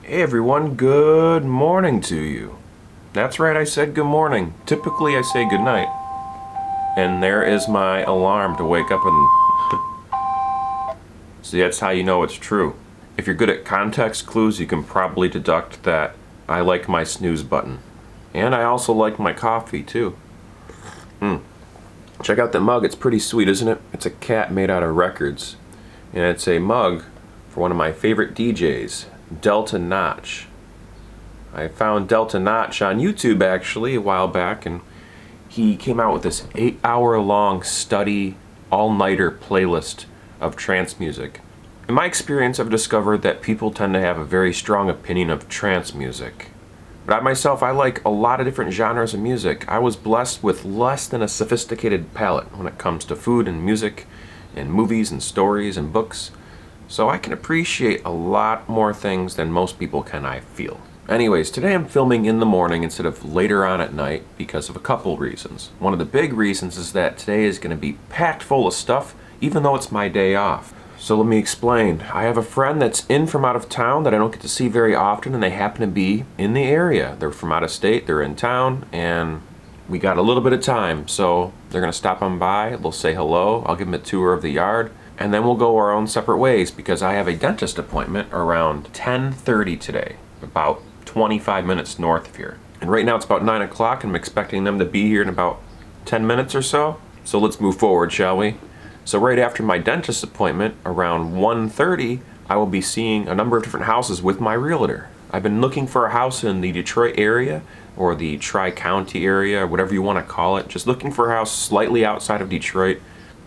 Hey everyone, good morning to you. That's right, I said good morning. Typically I say good night. And there is my alarm to wake up and... See, that's how you know it's true. If you're good at context clues, you can probably deduct that I like my snooze button. And I also like my coffee too. Check out that mug, it's pretty sweet, isn't it? It's a cat made out of records. And it's a mug for one of my favorite DJs, Delta Notch. I found Delta Notch on YouTube actually a while back, and he came out with this 8-hour-long study all-nighter playlist of trance music. In my experience, I've discovered that people tend to have a very strong opinion of trance music. But I myself, I like a lot of different genres of music. I was blessed with less than a sophisticated palate when it comes to food and music and movies and stories and books. So I can appreciate a lot more things than most people can, I feel. Anyways, today I'm filming in the morning instead of later on at night because of a couple reasons. One of the big reasons is that today is going to be packed full of stuff, even though it's my day off. So let me explain. I have a friend that's in from out of town that I don't get to see very often, and they happen to be in the area. They're from out of state, they're in town, and we got a little bit of time. So they're going to stop on by, they'll say hello, I'll give them a tour of the yard, and then we'll go our own separate ways because I have a dentist appointment around 10:30 today, about 25 minutes north of here. And right now it's about 9 o'clock and I'm expecting them to be here in about 10 minutes or so. So let's move forward, shall we? So right after my dentist appointment, around 1:30, I will be seeing a number of different houses with my realtor. I've been looking for a house in the Detroit area or the Tri-County area, or whatever you want to call it. Just looking for a house slightly outside of Detroit.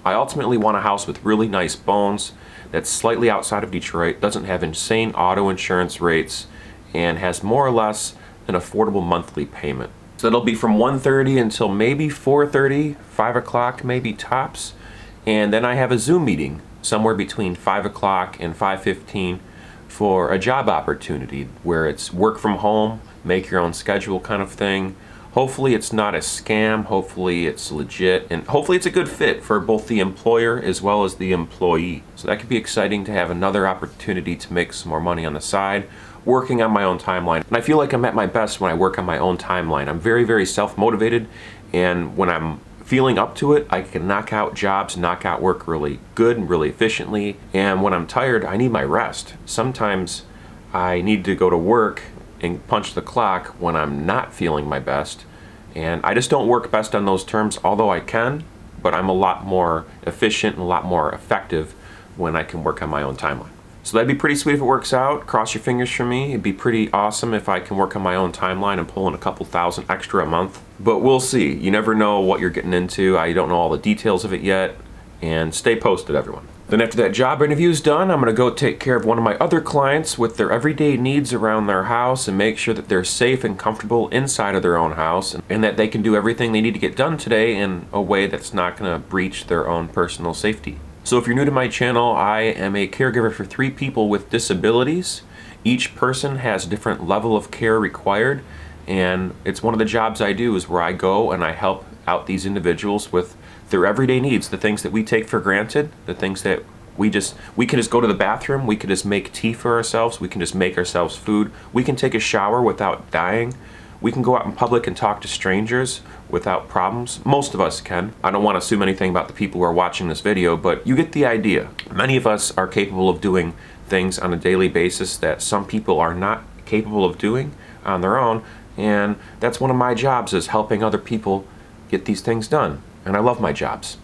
I ultimately want a house with really nice bones that's slightly outside of Detroit, doesn't have insane auto insurance rates, and has more or less an affordable monthly payment. So it'll be from 1:30 until maybe 4:30, 5 o'clock maybe tops. And then I have a Zoom meeting somewhere between 5 o'clock and 5:15 for a job opportunity where it's work from home, make your own schedule kind of thing. Hopefully it's not a scam, hopefully it's legit, and hopefully it's a good fit for both the employer as well as the employee. So that could be exciting to have another opportunity to make some more money on the side, working on my own timeline. And I feel like I'm at my best when I work on my own timeline. I'm very, very self-motivated, and when I'm feeling up to it, I can knock out jobs, knock out work really good and really efficiently. And when I'm tired, I need my rest. Sometimes I need to go to work and punch the clock when I'm not feeling my best. And I just don't work best on those terms, although I can, but I'm a lot more efficient and a lot more effective when I can work on my own timeline. So that'd be pretty sweet if it works out. Cross your fingers for me. It'd be pretty awesome if I can work on my own timeline and pull in a couple thousand extra a month. But we'll see. You never know what you're getting into. I don't know all the details of it yet. And stay posted, everyone. Then after that job interview's done, I'm gonna go take care of one of my other clients with their everyday needs around their house and make sure that they're safe and comfortable inside of their own house and that they can do everything they need to get done today in a way that's not gonna breach their own personal safety. So if you're new to my channel, I am a caregiver for 3 people with disabilities. Each person has a different level of care required, and it's one of the jobs I do is where I go and I help out these individuals with their everyday needs, the things that we take for granted, the things that we can just go to the bathroom, we can just make tea for ourselves, we can just make ourselves food, we can take a shower without dying. We can go out in public and talk to strangers without problems. Most of us can. I don't want to assume anything about the people who are watching this video, but you get the idea. Many of us are capable of doing things on a daily basis that some people are not capable of doing on their own, and that's one of my jobs, is helping other people get these things done. And I love my jobs.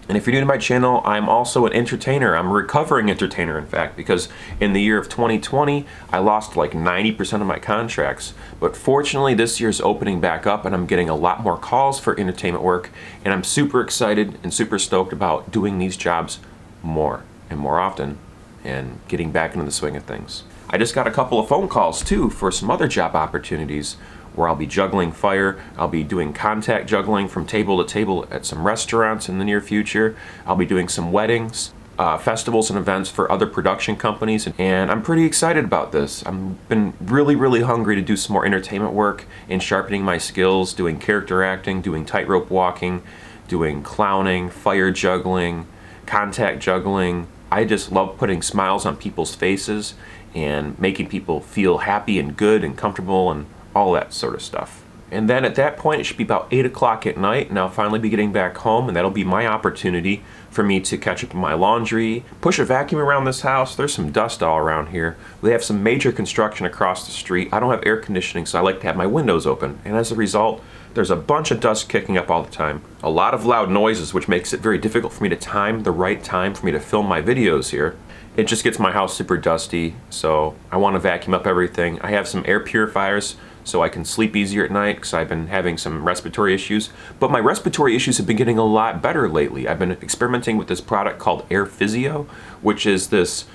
And if you're new to my channel, I'm also an entertainer. I'm a recovering entertainer, in fact, because in the year of 2020, I lost like 90% of my contracts. But fortunately, this year's opening back up and I'm getting a lot more calls for entertainment work. And I'm super excited and super stoked about doing these jobs more and more often and getting back into the swing of things. I just got a couple of phone calls too for some other job opportunities where I'll be juggling fire. I'll be doing contact juggling from table to table at some restaurants in the near future. I'll be doing some weddings, festivals and events for other production companies, and I'm pretty excited about this. I've been really, really hungry to do some more entertainment work and sharpening my skills, doing character acting, doing tightrope walking, doing clowning, fire juggling, contact juggling. I just love putting smiles on people's faces and making people feel happy and good and comfortable and all that sort of stuff. And then at that point, it should be about 8 o'clock at night, and I'll finally be getting back home, and that'll be my opportunity for me to catch up on my laundry, push a vacuum around this house. There's some dust all around here. We have some major construction across the street. I don't have air conditioning, so I like to have my windows open, and as a result, there's a bunch of dust kicking up all the time. A lot of loud noises, which makes it very difficult for me to time the right time for me to film my videos here. It just gets my house super dusty, so I want to vacuum up everything. I have some air purifiers so I can sleep easier at night because I've been having some respiratory issues. But my respiratory issues have been getting a lot better lately. I've been experimenting with this product called Air Physio, which is this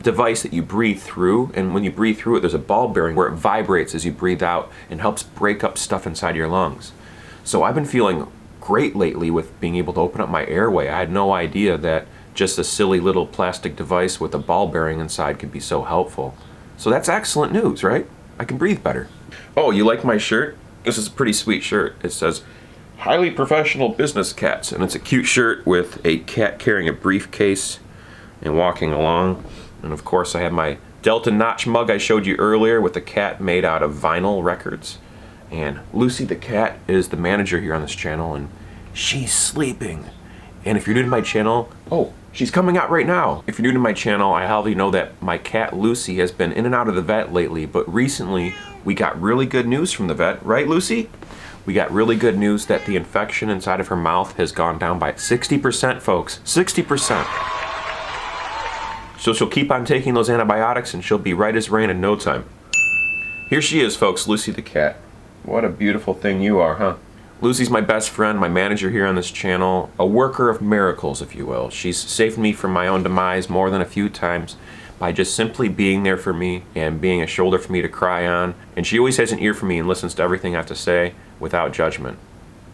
device that you breathe through, and when you breathe through it, there's a ball bearing where it vibrates as you breathe out and helps break up stuff inside your lungs. So I've been feeling great lately with being able to open up my airway. I had no idea that just a silly little plastic device with a ball bearing inside could be so helpful. So that's excellent news, right? I can breathe better. Oh, you like my shirt? This is a pretty sweet shirt. It says, "Highly Professional Business Cats," and it's a cute shirt with a cat carrying a briefcase and walking along. And of course I have my Delta Notch mug I showed you earlier with the cat made out of vinyl records. And Lucy the cat is the manager here on this channel, and she's sleeping. And if you're new to my channel, oh, she's coming out right now. If you're new to my channel, I already know that my cat Lucy has been in and out of the vet lately, but recently we got really good news from the vet, right Lucy? We got really good news that the infection inside of her mouth has gone down by 60%, folks, 60%. So she'll keep on taking those antibiotics and she'll be right as rain in no time. Here she is, folks, Lucy the cat. What a beautiful thing you are, huh? Lucy's my best friend, my manager here on this channel, a worker of miracles, if you will. She's saved me from my own demise more than a few times by just simply being there for me and being a shoulder for me to cry on. And she always has an ear for me and listens to everything I have to say without judgment.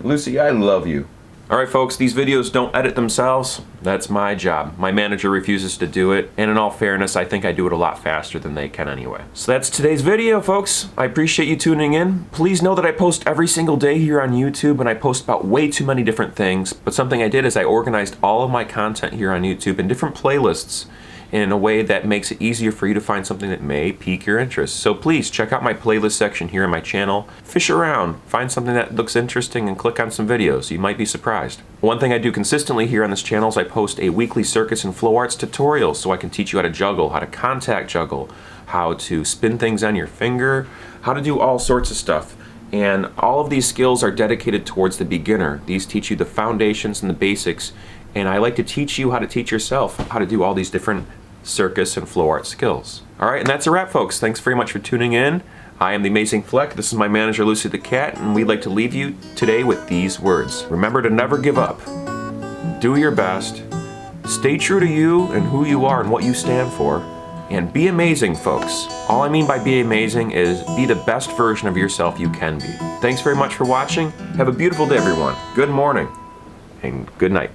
Lucy, I love you. Alright folks, these videos don't edit themselves. That's my job. My manager refuses to do it, and in all fairness, I think I do it a lot faster than they can anyway. So that's today's video, folks. I appreciate you tuning in. Please know that I post every single day here on YouTube, and I post about way too many different things. But something I did is I organized all of my content here on YouTube in different playlists in a way that makes it easier for you to find something that may pique your interest. So please check out my playlist section here on my channel. Fish around, find something that looks interesting and click on some videos. You might be surprised. One thing I do consistently here on this channel is I post a weekly circus and flow arts tutorial so I can teach you how to juggle, how to contact juggle, how to spin things on your finger, how to do all sorts of stuff. And all of these skills are dedicated towards the beginner. These teach you the foundations and the basics, and I like to teach you how to teach yourself how to do all these different circus and flow art skills. Alright, and that's a wrap, folks. Thanks very much for tuning in. I am the Amazing Flec. This is my manager, Lucy the cat, and we'd like to leave you today with these words. Remember to never give up. Do your best. Stay true to you and who you are and what you stand for. And be amazing, folks. All I mean by be amazing is be the best version of yourself you can be. Thanks very much for watching. Have a beautiful day, everyone. Good morning and good night.